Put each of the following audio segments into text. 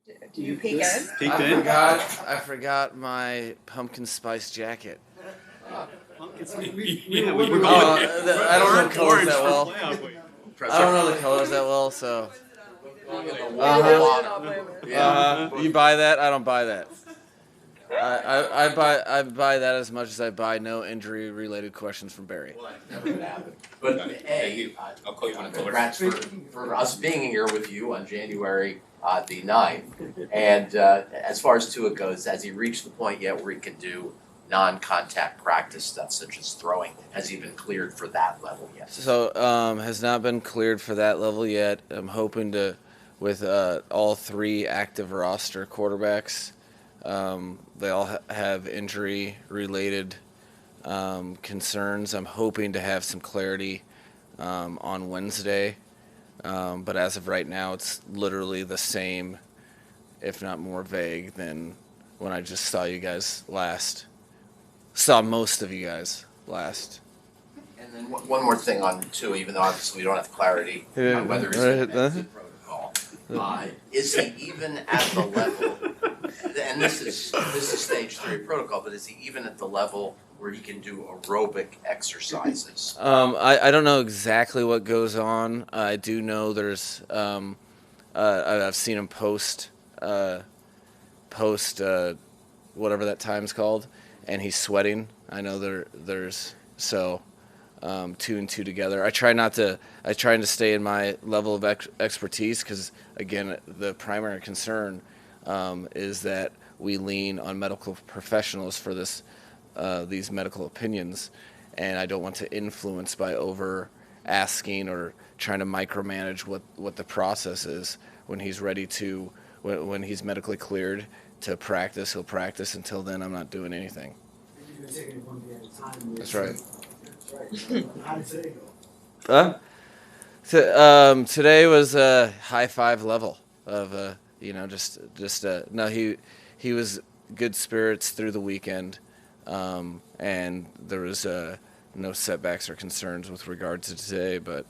Do you peek in? Peeked I in? forgot my pumpkin spice jacket. Yeah, we were going. I don't know colors Orange that for well. playoff week. I don't know the colors that well, so. You buy that? I don't buy that. I buy that as much as I buy no injury related questions from Barry. Well, that never would happen. But I'll call you when it's over. congrats for us being here with you on January the 9th. And as far as Tua goes, has he reached the point yet where he can do non-contact practice stuff such as throwing? Has he been cleared for that level yet? So has not been cleared for that level yet. I'm hoping to, with all three active roster quarterbacks. They all have injury-related concerns. I'm hoping to have some clarity on Wednesday, but as of right now, it's literally the same, if not more vague than when I just saw you guys last. Saw most of you guys last. And then one more thing on Tua, even though obviously we don't have clarity on whether he's in the protocol. Is he even at the level? And this is stage 3 protocol, but is he even at the level where he can do aerobic exercises? I don't know exactly what goes on. I do know there's I've seen him post whatever that time's called, and he's sweating. I know there's so 2 and 2 together. I try to stay in my level of expertise because again the primary concern is that we lean on medical professionals for these medical opinions, and I don't want to influence by over asking or trying to micromanage what the process is. When he's ready to, when he's medically cleared to practice, he'll practice. Until then, I'm not doing anything. You're taking it one day at a time. That's right. That's right. How did today go? Today was a high five level of no, he was good spirits through the weekend, and there was no setbacks or concerns with regard to today, but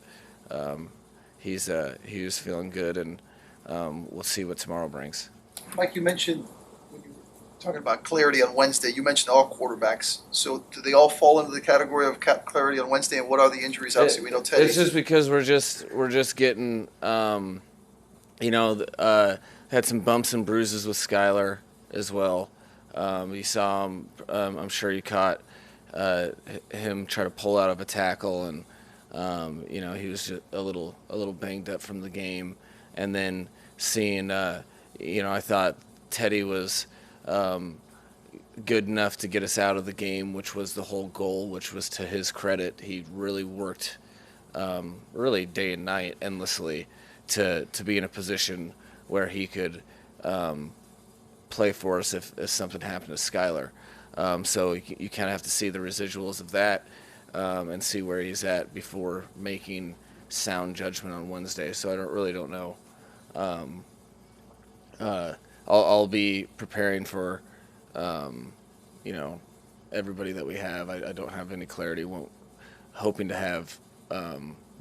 he was feeling good, and we'll see what tomorrow brings. Mike, you mentioned when you were talking about clarity on Wednesday, you mentioned all quarterbacks. So do they all fall into the category of clarity on Wednesday? And what are the injuries? Obviously, we know Teddy. It's just because we're just getting, had some bumps and bruises with Skylar as well. You saw him. I'm sure you caught him try to pull out of a tackle, and he was just a little banged up from the game. And then seeing, I thought Teddy was good enough to get us out of the game, which was the whole goal. Which was to his credit, he really worked, really day and night, endlessly, to be in a position where he could play for us if something happened to Skylar. So you kind of have to see the residuals of that and see where he's at before making sound judgment on Wednesday. So I really don't know. I'll be preparing for, everybody that we have. I don't have any clarity. Hoping to have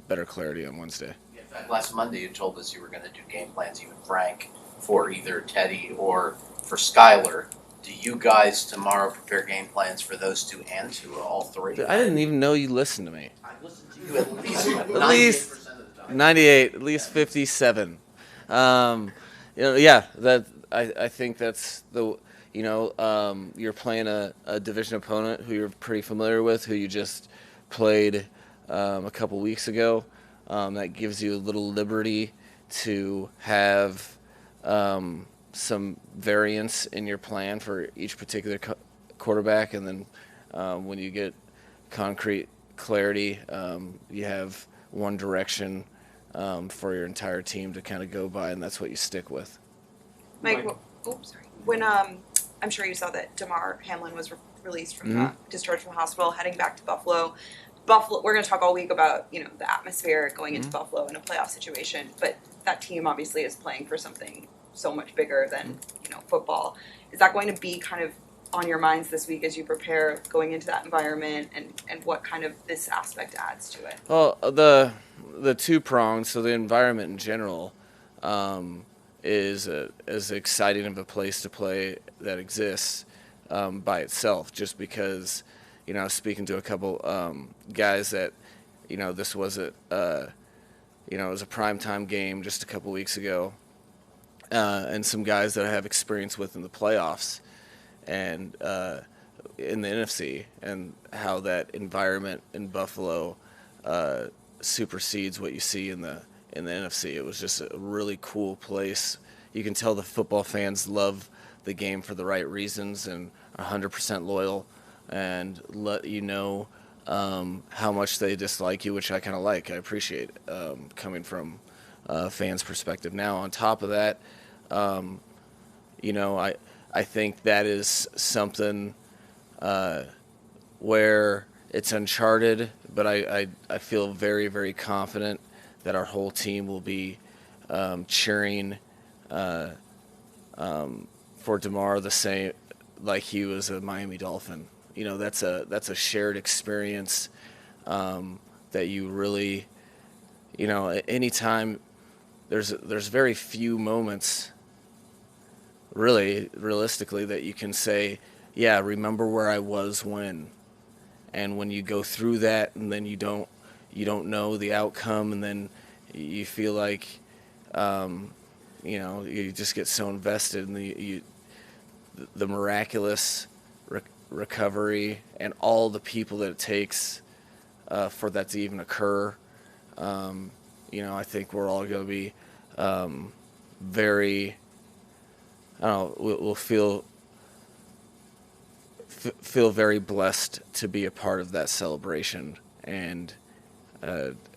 better clarity on Wednesday. In fact, last Monday you told us you were going to do game plans, you and Frank, for either Teddy or for Skylar. Do you guys tomorrow prepare game plans for those two and two, or all three? I didn't even know you listened to me. I listened to you at least 98% of the time. 98, at least 57. That I think that's the you're playing a division opponent who you're pretty familiar with, who you just played a couple weeks ago. That gives you a little liberty to have some variance in your plan for each particular quarterback, and then when you get concrete clarity, you have one direction for your entire team to kind of go by, and that's what you stick with. Mike, sorry. When I'm sure you saw that Damar Hamlin was released from discharged from the hospital, heading back to Buffalo. We're going to talk all week about the atmosphere going into Buffalo in a playoff situation, but that team obviously is playing for something so much bigger than football. Is that going to be kind of on your minds this week as you prepare going into that environment, and what kind of this aspect adds to it? Well, the two prongs, so the environment in general, is as exciting of a place to play that exists by itself. Just because, I was speaking to a couple guys that, this was it was a primetime game just a couple weeks ago, and some guys that I have experience with in the playoffs and in the NFC, and how that environment in Buffalo supersedes what you see in the NFC. It was just a really cool place. You can tell the football fans love the game for the right reasons and are 100% loyal, and let you know how much they dislike you, which I kind of like. I appreciate coming from a fan's perspective. Now, on top of that, I think that is something where it's uncharted, but I feel very, very confident that our whole team will be cheering for DeMar the same like he was a Miami Dolphin. That's a shared experience that you really, anytime there's very few moments, really realistically, that you can say, yeah, remember where I was when. And when you go through that, and then you don't know the outcome, and then you feel like you just get so invested in the miraculous recovery and all the people that it takes for that to even occur. I think we're all going to be very, I don't know, we'll feel very blessed to be a part of that celebration, and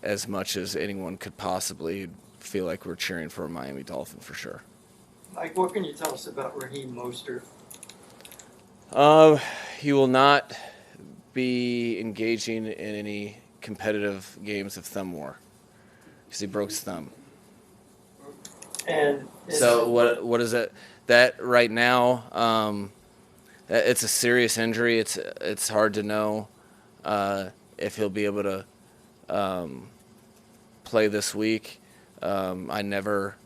as much as anyone could possibly feel like we're cheering for a Miami Dolphin for sure. Mike, what can you tell us about Raheem Mostert? He will not be engaging in any competitive games of thumb war because he broke his thumb. And so what is it? That right now, it's a serious injury. It's hard to know if he'll be able to play this week. I never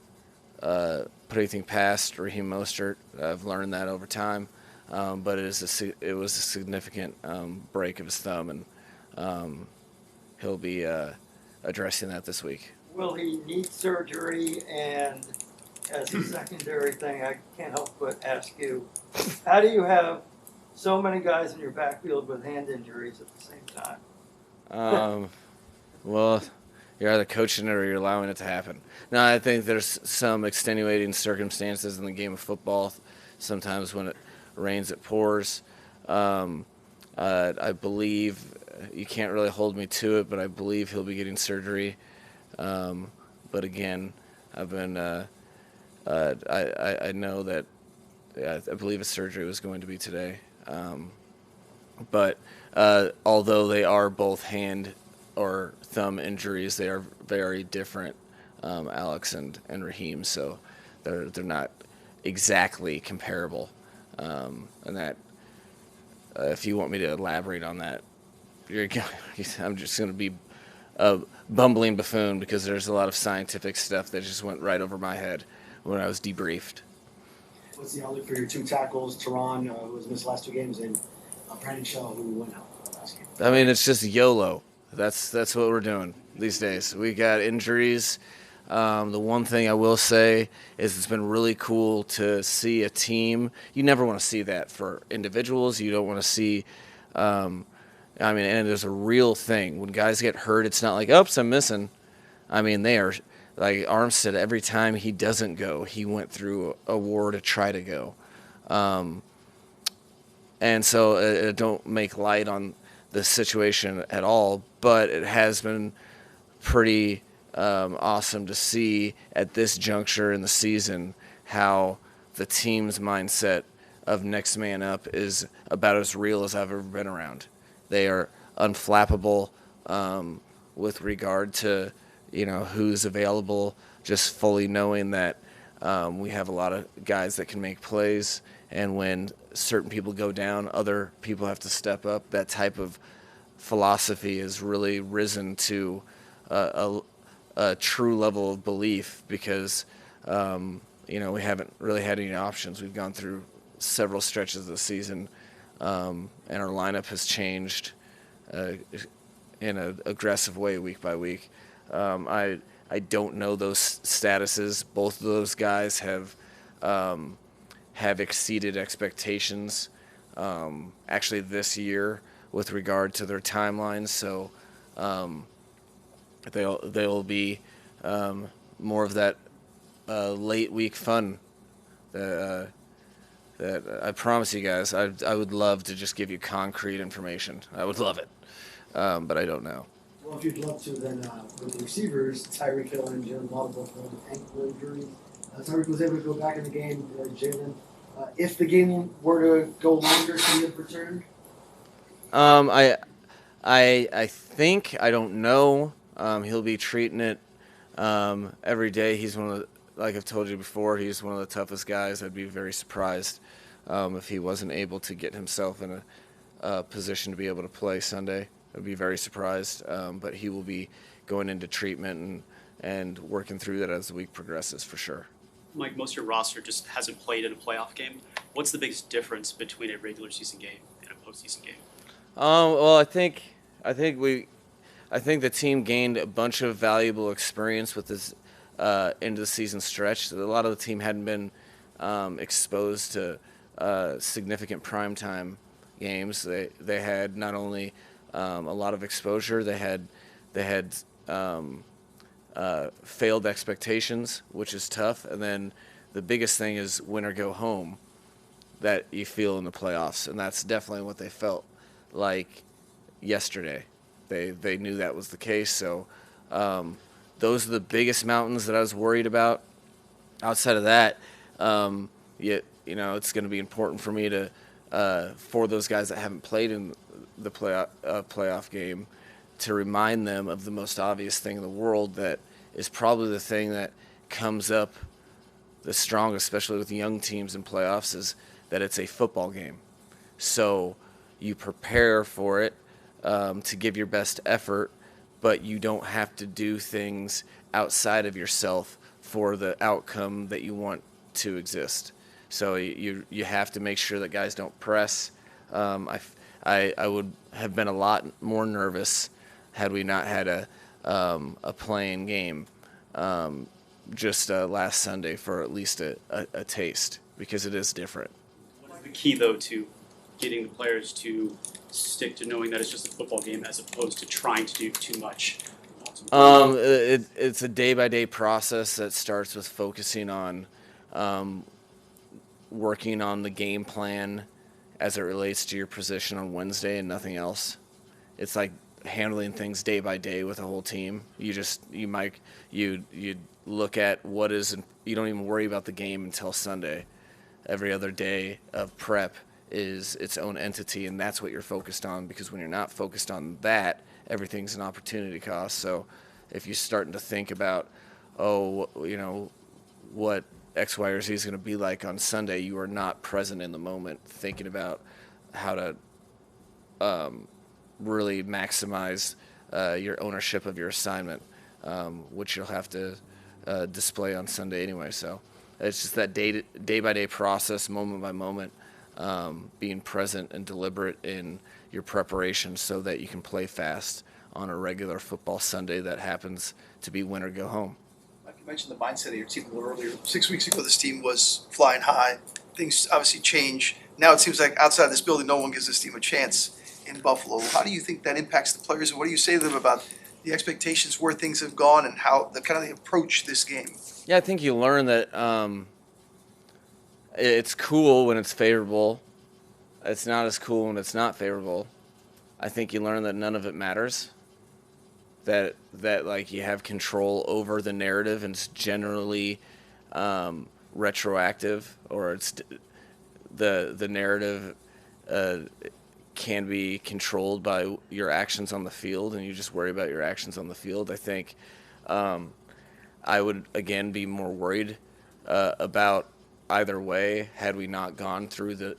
put anything past Raheem Mostert. I've learned that over time. But it was a significant break of his thumb, and he'll be addressing that this week. Will he need surgery? And as a secondary thing, I can't help but ask you, how do you have so many guys in your backfield with hand injuries at the same time? Well, you're either coaching it or you're allowing it to happen. No, I think there's some extenuating circumstances in the game of football. Sometimes when it rains, it pours. I believe, you can't really hold me to it, but I believe he'll be getting surgery. But again, I've been, I know that, I believe his surgery was going to be today. But although they are both hand or thumb injuries, they are very different, Alex and Raheem. So they're not exactly comparable. And that, if you want me to elaborate on that, I'm just going to be a bumbling buffoon because there's a lot of scientific stuff that just went right over my head when I was debriefed. What's the outlook for your two tackles, Tehran, who was missed the last two games, and Brandon Shaw, who went out last game? I mean, it's just YOLO. That's what we're doing these days. We got injuries. The one thing I will say is it's been really cool to see a team. You never want to see that for individuals. You don't want to see, and there's a real thing. When guys get hurt, it's not like, oops, I'm missing. I mean, they are, like Armstead, every time he doesn't go, he went through a war to try to go. And so I don't make light on the situation at all, but it has been pretty awesome to see at this juncture in the season how the team's mindset of next man up is about as real as I've ever been around. They are unflappable with regard to who's available, just fully knowing that we have a lot of guys that can make plays, and when certain people go down, other people have to step up. That type of philosophy has really risen to a true level of belief because we haven't really had any options. We've gone through several stretches of the season, and our lineup has changed in an aggressive way week by week. I don't know those statuses. Both of those guys have exceeded expectations actually this year with regard to their timelines. So they'll be more of that late week fun that I promise you guys. I would love to just give you concrete information. I would love it, but I don't know. Well, if you'd love to, then with the receivers, Tyreek Hill and Jalen Waddle both had ankle injuries. Tyreek was able to go back in the game. Jalen, if the game were to go longer, can he have returned? I think, I don't know. He'll be treating it every day. He's one of the, like I've told you before, he's one of the toughest guys. I'd be very surprised if he wasn't able to get himself in a position to be able to play Sunday. I'd be very surprised, but he will be going into treatment and working through that as the week progresses for sure. Mike, most of your roster just hasn't played in a playoff game. What's the biggest difference between a regular season game and a postseason game? Well, I think the team gained a bunch of valuable experience with this into the season stretch. A lot of the team hadn't been exposed to significant primetime games. They had not only a lot of exposure, they had failed expectations, which is tough. And then the biggest thing is win or go home that you feel in the playoffs, and that's definitely what they felt like yesterday. They knew that was the case. So those are the biggest mountains that I was worried about. Outside of that, it's going to be important for me to for those guys that haven't played in the playoff game, to remind them of the most obvious thing in the world that is probably the thing that comes up the strongest, especially with young teams in playoffs, is that it's a football game. So you prepare for it to give your best effort, but you don't have to do things outside of yourself for the outcome that you want to exist. So you have to make sure that guys don't press. I would have been a lot more nervous had we not had a playing game just last Sunday for at least a taste, because it is different. What is the key, though, to getting the players to stick to knowing that it's just a football game as opposed to trying to do too much? It's a day-by-day process that starts with focusing on working on the game plan as it relates to your position on Wednesday and nothing else. It's like handling things day by day with a whole team. You look at what is, you don't even worry about the game until Sunday. Every other day of prep is its own entity, and that's what you're focused on, because when you're not focused on that, everything's an opportunity cost. So if you're starting to think about, what X, Y, or Z is going to be like on Sunday, you are not present in the moment thinking about how to really maximize your ownership of your assignment, which you'll have to display on Sunday anyway. So it's just that day-by-day process, moment by moment, being present and deliberate in your preparation so that you can play fast on a regular football Sunday that happens to be win or go home. Like you mentioned the mindset of your team a little earlier. 6 weeks ago, this team was flying high. Things obviously change. Now it seems like outside this building, no one gives this team a chance in Buffalo. How do you think that impacts the players, and what do you say to them about the expectations, where things have gone, and how the kind of the approach this game? Yeah, I think you learn that it's cool when it's favorable. It's not as cool when it's not favorable. I think you learn that none of it matters. That like you have control over the narrative, and it's generally retroactive, or it's the narrative can be controlled by your actions on the field, and you just worry about your actions on the field. I think I would, again, be more worried about either way had we not gone through the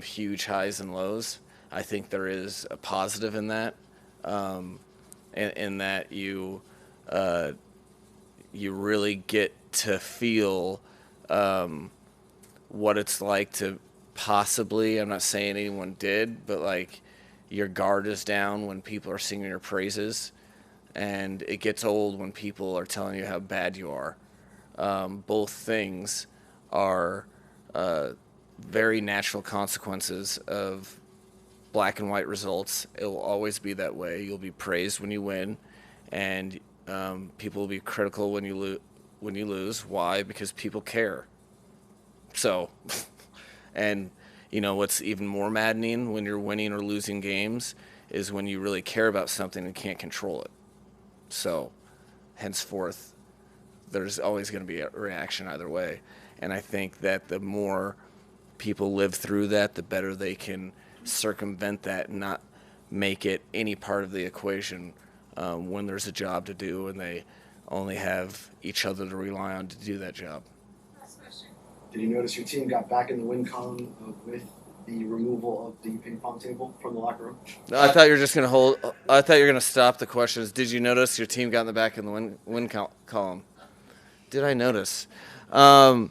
huge highs and lows. I think there is a positive in that, in that you you really get to feel what it's like to possibly, I'm not saying anyone did, but like your guard is down when people are singing your praises, and it gets old when people are telling you how bad you are. Both things are very natural consequences of black and white results. It will always be that way. You'll be praised when you win, and people will be critical when you lose. Why? Because people care. So, and you know what's even more maddening when you're winning or losing games is when you really care about something and can't control it. So, henceforth, there's always going to be a reaction either way. And I think that the more people live through that, the better they can circumvent that and not make it any part of the equation when there's a job to do and they only have each other to rely on to do that job. Did you notice your team got back in the win column with the removal of the ping pong table from the locker room? No, I thought you were just going to I thought you were going to stop the questions. Did you notice your team got in the back in the win column? Did I notice? No,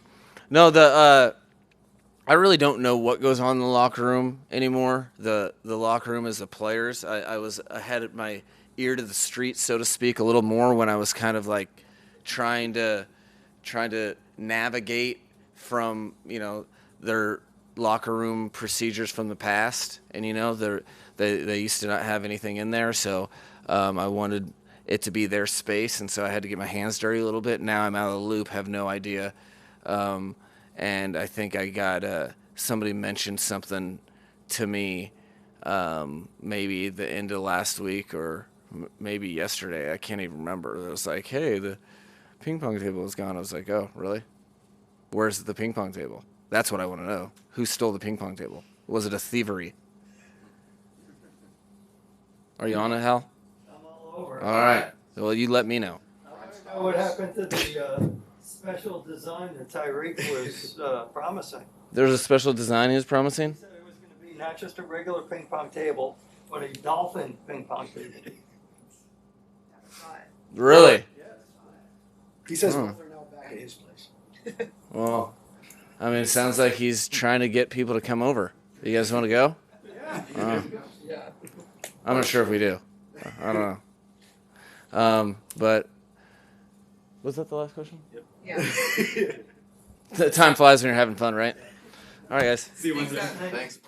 I really don't know what goes on in the locker room anymore. The locker room is the players. I had my ear to the street, so to speak, a little more when I was kind of like trying to navigate from, you know, their locker room procedures from the past, and you know they used to not have anything in there, so I wanted it to be their space, and so I had to get my hands dirty a little bit. Now I'm out of the loop, have no idea, and I think I got somebody mentioned something to me maybe the end of last week or maybe yesterday. I can't even remember. It was like, hey, the ping pong table is gone. I was like, oh, really? Where's the ping pong table? That's what I want to know. Who stole the ping pong table? Was it a thievery? Are you on it, Hal? I'm all over. All right. Well, you let me know. I want to know what happened to the special design that Tyreek was promising. There's a special design he was promising? He said it was going to be not just a regular ping pong table, but a dolphin ping pong table. Really? He says both are now back at his place. Well, I mean, it sounds like he's trying to get people to come over. You guys want to go? Yeah. I'm not sure if we do. I don't know. But was that the last question? Yeah. Time flies when you're having fun, right? All right, guys. See you Wednesday. Thanks.